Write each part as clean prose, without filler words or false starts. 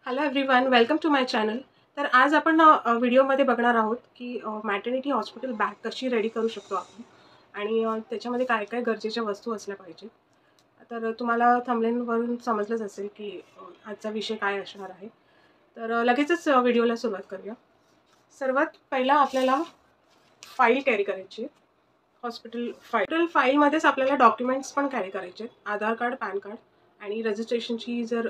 Hello everyone, welcome to my channel. तर आज आपण व्हिडिओमध्ये बघणार आहोत की मॅटर्निटी हॉस्पिटल बॅग कशी रेडी करू शकतो आपण आणि त्याच्यामध्ये काय काय गरजेच्या वस्तू असल्या पाहिजेत. तर तुम्हाला थंबनेलवरून समजलंच असेल की आजचा विषय काय असणार आहे. तर लगेचच व्हिडिओला सुरुवात करूया. सर्वात पहिला आपल्याला फाईल कॅरी करायची आहे. हॉस्पिटल फाईलमध्येच आपल्याला डॉक्युमेंट्स पण कॅरी करायचे आहेत. आधार कार्ड, पॅन कार्ड आणि रजिस्ट्रेशनची जर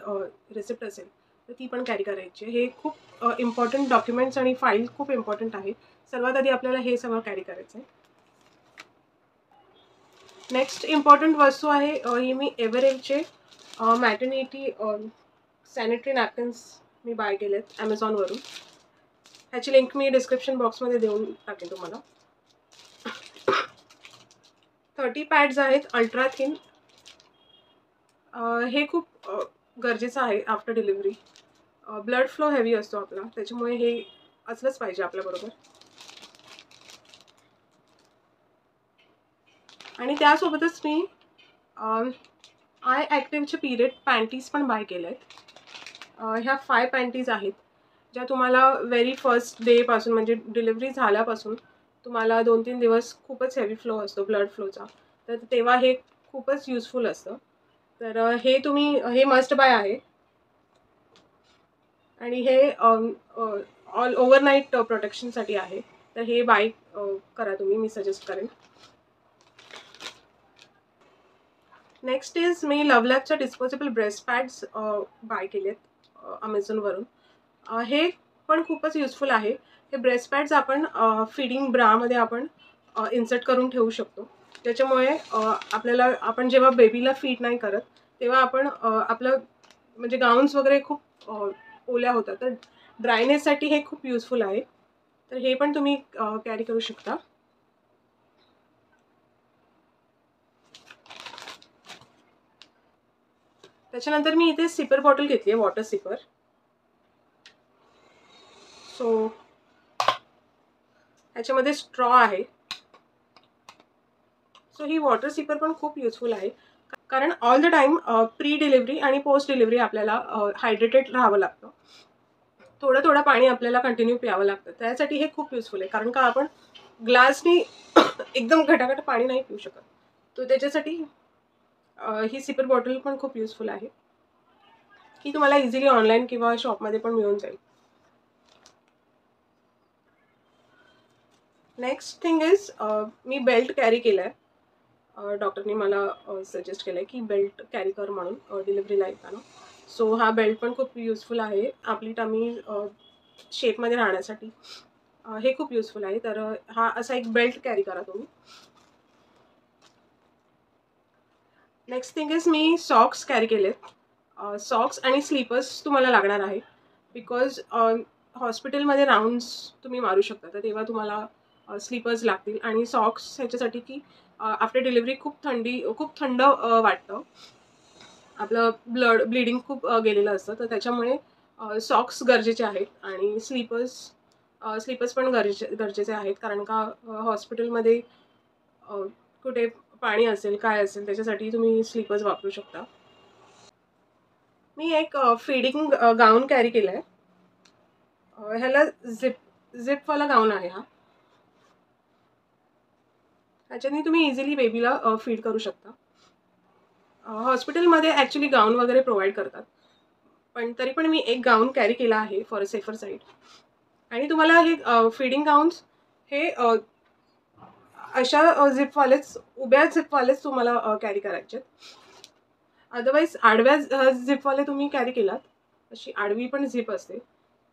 रिसिप्ट असेल तर ती पण कॅरी करायची आहे. हे खूप इम्पॉर्टंट डॉक्युमेंट्स आणि फाईल खूप इम्पॉर्टंट आहे. सर्वात आधी आपल्याला हे सगळं कॅरी करायचं आहे. नेक्स्ट इम्पॉर्टंट वस्तू आहे ही मी एव्हरेजचे मॅटर्निटी सॅनिटरी नॅपकिन्स मी बाय केलेत ॲमेझॉनवरून. ह्याची लिंक मी डिस्क्रिप्शन बॉक्समध्ये देऊन टाकेन तुम्हाला. 30 पॅड्स आहेत अल्ट्रा थिन. हे खूप गरजेचं आहे after delivery. Blood flow heavy असतो आपला, त्याच्यामुळे हे असलंच पाहिजे आपल्याबरोबर. आणि त्यासोबतच मी आय ॲक्टिव्हचे पिरियड पॅन्टीज पण बाय केले आहेत. ह्या 5 पॅन्टीज आहेत ज्या तुम्हाला व्हेरी फर्स्ट डेपासून म्हणजे डिलिव्हरी झाल्यापासून तुम्हाला 2-3 दिवस खूपच हेवी फ्लो असतो ब्लड फ्लोचा, तर तेव्हा हे खूपच युजफुल असतं. तर हे मस्ट बाय आहे. आणि हे ऑल ओव्हरनाईट प्रोटेक्शनसाठी आहे. तर हे बाय करा तुम्ही, मी सजेस्ट करेन. नेक्स्ट इज मी लवलॅबच्या डिस्पोजेबल ब्रेस्ट पॅड्स बाय केलेत अमेझॉनवरून. हे पण खूपच युजफुल आहे. हे ब्रेस्ट पॅड्स आपण फीडिंग ब्रामध्ये आपण इन्सर्ट करून ठेवू शकतो. त्याच्यामुळे आपल्याला आपण जेव्हा बेबीला फीड नाही करत तेव्हा आपण आपलं म्हणजे गाऊन्स वगैरे खूप ओल्या होतात, तर ड्रायनेससाठी हे खूप युजफुल आहे. तर हे पण तुम्ही कॅरी करू शकता. त्याच्यानंतर मी इथे सिपर बॉटल घेतली आहे, वॉटर सिपर. सो ह्याच्यामध्ये स्ट्रॉ आहे. सो ही वॉटर सिपर पण खूप युजफुल आहे, कारण all the time pre delivery आणि पोस्ट डिलिव्हरी आपल्याला हायड्रेटेड राहावं लागतं. थोडं थोडं पाणी आपल्याला कंटिन्यू प्यावं लागतं. त्यासाठी हे खूप युजफुल आहे, कारण का आपण ग्लासनी एकदम घटाघट पाणी नाही पिऊ शकत. तो त्याच्यासाठी ही सिपर बॉटल पण खूप युजफुल आहे. ही तुम्हाला इझिली ऑनलाईन किंवा शॉपमध्ये पण मिळून जाईल. Next thing is me belt carry केला आहे. डॉक्टरने मला सजेस्ट केलं आहे की बेल्ट कॅरी कर म्हणून डिलिव्हरीला येताना. सो हा बेल्ट पण खूप युजफुल आहे आपली टमी शेपमध्ये राहण्यासाठी. हे खूप युजफुल आहे. तर हा असा एक बेल्ट कॅरी करा तुम्ही. Next thing is me socks carry केलेत. सॉक्स आणि स्लीपर्स तुम्हाला लागणार आहे, बिकॉज हॉस्पिटलमध्ये राऊंड्स तुम्ही मारू शकता, तर तेव्हा तुम्हाला स्लीपर्स लागतील. आणि सॉक्स ह्याच्यासाठी की आफ्टर डिलिव्हरी खूप थंड वाटतं, आपलं ब्लिडिंग खूप गेलेलं असतं, तर त्याच्यामुळे सॉक्स गरजेचे आहेत. आणि स्लीपर्स पण गरजेचे आहेत, कारण का हॉस्पिटलमध्ये कुठे पाणी असेल काय असेल त्याच्यासाठी तुम्ही स्लीपर्स वापरू शकता. मी एक फीडिंग गाऊन कॅरी केला आहे. ह्याला झिपवाला गाऊन आहे हा. ह्याच्याने तुम्ही इझिली बेबीला फीड करू शकता. हॉस्पिटलमध्ये ॲक्च्युली गाऊन वगैरे प्रोव्हाइड करतात, पण तरी पण मी एक गाऊन कॅरी केला आहे फॉर अ सेफर साईड. आणि तुम्हाला हे फीडिंग गाऊन्स हे अशा झिपवालेच, उभ्या झिपवालेच तुम्हाला कॅरी करायचे. अदरवाईज आडव्या झिपवाले तुम्ही कॅरी केलात, अशी आडवी पण झिप असते,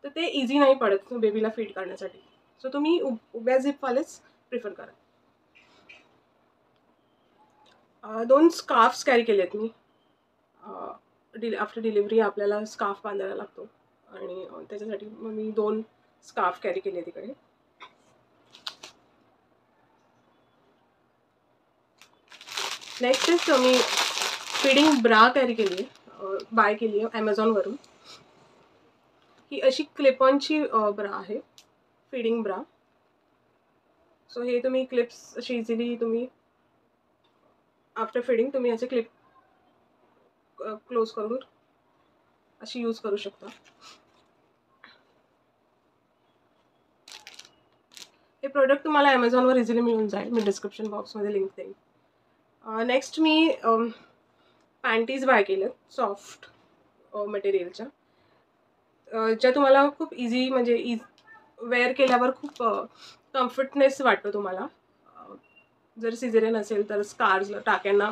तर ते इझी नाही पडत बेबीला फीड करण्यासाठी. सो तुम्ही उभ्या झिपवालेच प्रिफर करा. 2 स्कार्फ्स कॅरी केलेत मी. आफ्टर डिलिव्हरी आपल्याला स्कार्फ बांधायला लागतो, आणि त्याच्यासाठी मग मी 2 स्कार्फ कॅरी केले तिकडे. Next is me feeding bra carry केली आहे, बाय केली आहे ॲमेझॉनवरून. ही अशी क्लिपॉनची ब्रा आहे, फीडिंग ब्रा. सो हे तुम्ही क्लिप्स अशी इझिली तुम्ही आफ्टर फीडिंग तुम्ही असे क्लिप क्लोज करून अशी यूज करू शकता. हे प्रोडक्ट तुम्हाला ॲमेझॉनवर इझिली मिळून जाईल. मी डिस्क्रिप्शन बॉक्समध्ये लिंक देईन. नेक्स्ट मी पॅन्टीज बाय केल्या सॉफ्ट मटेरियलच्या, ज्या तुम्हाला खूप इझी म्हणजे वेअर केल्यावर खूप कम्फर्टनेस वाटतो तुम्हाला. जर सिझेरियन असेल तर स्कार्स टाक्यांना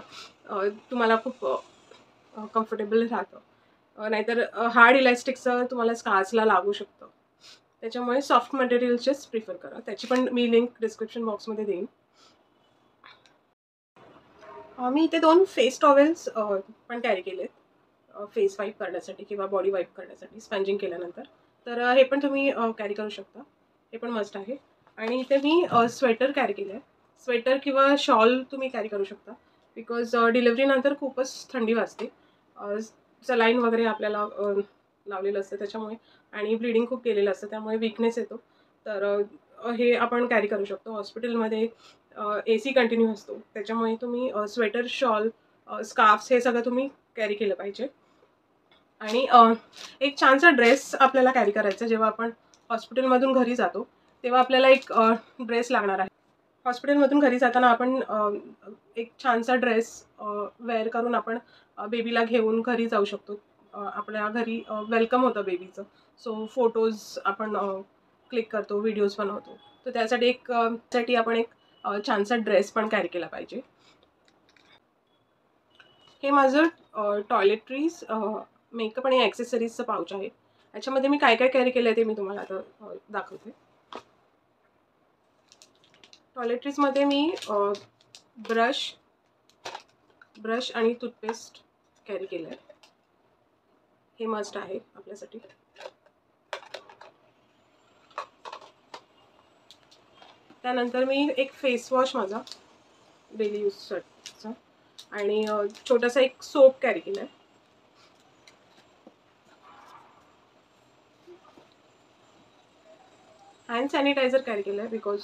तुम्हाला खूप कम्फर्टेबल राहतं, नाहीतर हार्ड इलॅस्टिकचं तुम्हाला स्कार्सला लागू शकतं. त्याच्यामुळे सॉफ्ट मटेरियलचेच प्रिफर करा. त्याची पण मी लिंक डिस्क्रिप्शन बॉक्समध्ये देईन. मी इथे 2 फेस टॉवेल्स पण कॅरी केलेत फेस वाईप करण्यासाठी किंवा बॉडी वाईप करण्यासाठी स्पंजिंग केल्यानंतर. तर हे पण तुम्ही कॅरी करू शकता. हे पण मस्ट आहे. आणि इथे मी स्वेटर कॅरी केलं आहे. स्वेटर किंवा शॉल तुम्ही कॅरी करू शकता, बिकॉज डिलिव्हरीनंतर खूपच थंडी वाजते. सलाईन वगैरे आपल्याला लावलेलं असतं त्याच्यामुळे, आणि ब्लिडिंग खूप केलेलं असतं त्यामुळे वीकनेस येतो. तर हे आपण कॅरी करू शकतो. हॉस्पिटलमध्ये AC कंटिन्यू असतो त्याच्यामुळे तुम्ही स्वेटर, शॉल, स्कार्फ्स हे सगळं तुम्ही कॅरी केलं पाहिजे. आणि एक छानसा ड्रेस आपल्याला कॅरी करायचा. जेव्हा आपण हॉस्पिटलमधून घरी जातो तेव्हा आपल्याला एक ड्रेस लागणार आहे. हॉस्पिटलमधून घरी जाताना आपण एक छानसा ड्रेस वेअर करून आपण बेबीला घेऊन घरी जाऊ शकतो. आपल्या घरी वेलकम होतं बेबीचं. सो फोटोज आपण क्लिक करतो, व्हिडिओज बनवतो. तर त्यासाठी आपण एक छानसा ड्रेस पण कॅरी केला पाहिजे. हे माझं टॉयलेटरीज, मेकअप आणि ॲक्सेसरीजचं पाऊच आहे. याच्यामध्ये मी काय काय कॅरी केलं आहे ते मी तुम्हाला आता दाखवते. टॉयलेटरीजमध्ये मी ब्रश आणि टूथपेस्ट कॅरी केलं आहे. हे मस्ट आहे आपल्यासाठी. त्यानंतर मी एक फेस वॉश माझा डेली यूजचा आणि छोटासा एक सोप कॅरी केला आहे. हँड सॅनिटायझर कॅरी केलं आहे, बिकॉज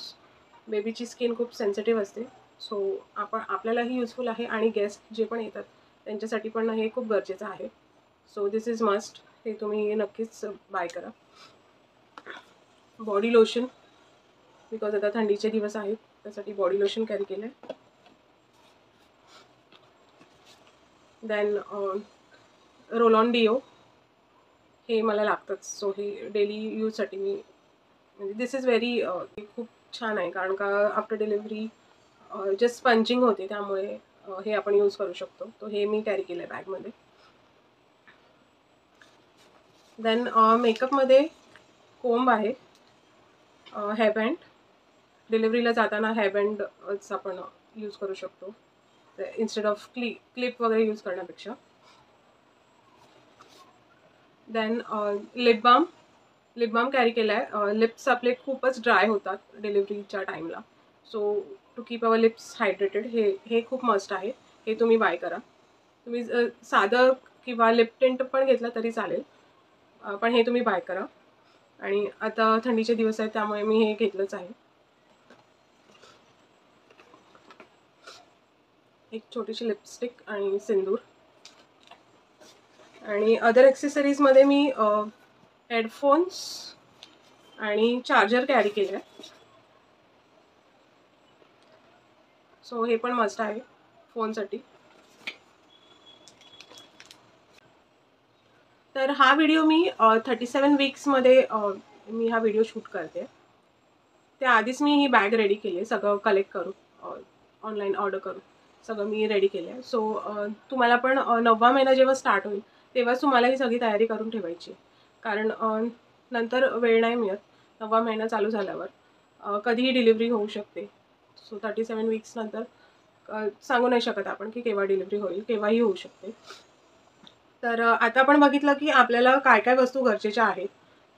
बेबीची स्किन खूप सेन्सिटिव्ह असते. सो आपल्यालाही युजफुल आहे आणि गेस्ट जे पण येतात त्यांच्यासाठी पण हे खूप गरजेचं आहे. So this is must. हे तुम्ही नक्कीच बाय करा. बॉडी लोशन, बिकॉज आता थंडीचे दिवस आहेत त्यासाठी बॉडी लोशन कॅरी केलं आहे. देन रोल ऑन डिओ, हे मला लागतंच. सो हे डेली यूजसाठी मी म्हणजे दिस इज व्हेरी खूप छान आहे, कारण का आफ्टर डिलिव्हरी जे स्पंजिंग होते त्यामुळे हे आपण यूज करू शकतो. तो हे मी कॅरी केलं आहे बॅगमध्ये. देन मेकअपमध्ये कोंब आहे, हेअरबँड. डिलिव्हरीला जाताना हेअरबँडच आपण यूज करू शकतो इन्स्टेड ऑफ क्लिप वगैरे यूज करण्यापेक्षा. देन लिप बाम कॅरी केला आहे. लिप्स आपले खूपच ड्राय होतात डिलिव्हरीच्या टाईमला. So to keep our lips hydrated हे खूप मस्ट आहे. हे तुम्ही बाय करा. तुम्ही साधं किंवा लिप टिंट पण घेतलं तरी चालेल, पण हे तुम्ही बाय करा. आणि आता थंडीचे दिवस आहेत त्यामुळे मी हे घेतलंच आहे. एक छोटीशी लिपस्टिक आणि सिंदूर. आणि अदर ॲक्सेसरीजमध्ये मी हेडफोन्स आणि चार्जर कॅरी केलं आहे. सो हे पण मस्ट आहे फोनसाठी. तर हा व्हिडिओ मी 37 वीक्समध्ये मी हा व्हिडिओ शूट करते. त्याआधीच मी ही बॅग रेडी केली आहे, सगळं कलेक्ट करून ऑनलाईन ऑर्डर करून सगळं मी रेडी केलं आहे. सो तुम्हाला पण 9वा महिना जेव्हा स्टार्ट होईल तेव्हाच तुम्हाला ही सगळी तयारी करून ठेवायची, कारण नंतर वेळ नाही मिळत. 9वा महिना चालू झाल्यावर कधीही डिलिव्हरी होऊ शकते. सो 37 वीक्स नंतर सांगू नाही शकत आपण की केव्हा डिलिव्हरी होईल, केव्हाही होऊ शकते. तर आता आपण बघितलं की आपल्याला काय काय वस्तू गरजेच्या आहेत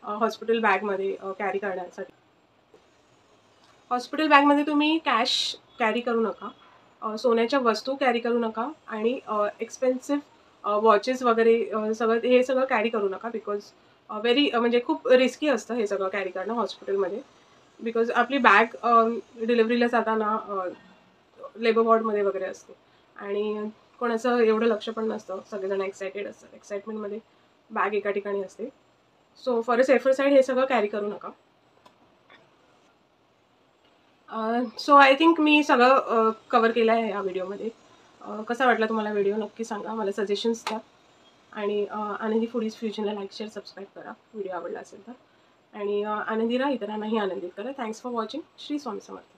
हॉस्पिटल बॅगमध्ये कॅरी करण्यासाठी. हॉस्पिटल बॅगमध्ये तुम्ही कॅश कॅरी करू नका, सोन्याच्या वस्तू कॅरी करू नका, आणि एक्सपेन्सिव्ह वॉचेस वगैरे सगळं कॅरी करू नका, बिकॉज म्हणजे खूप रिस्की असतं हे सगळं कॅरी करणं हॉस्पिटलमध्ये. बिकॉज आपली बॅग डिलिव्हरीला जाताना लेबर वॉर्डमध्ये वगैरे असते आणि कोणाचं एवढं लक्ष पण नसतं, सगळेजण एक्सायटेड असतात. एक्साइटमेंटमध्ये बॅग एका ठिकाणी असते. So for a safer side हे सगळं कॅरी करू नका. सो आय थिंक मी सगळं कवर केलं आहे या व्हिडिओमध्ये. कसा वाटला तुम्हाला व्हिडिओ नक्की सांगा, मला सजेशन्स द्या. आणि आनंदी फूडीज फ्युजनला लाईक शेअर सबस्क्राईब करा व्हिडिओ आवडला असेल तर. आणि आनंदी राहा, इतरांनाही आनंदित करा. Thanks for watching. Shri Swami Samarth.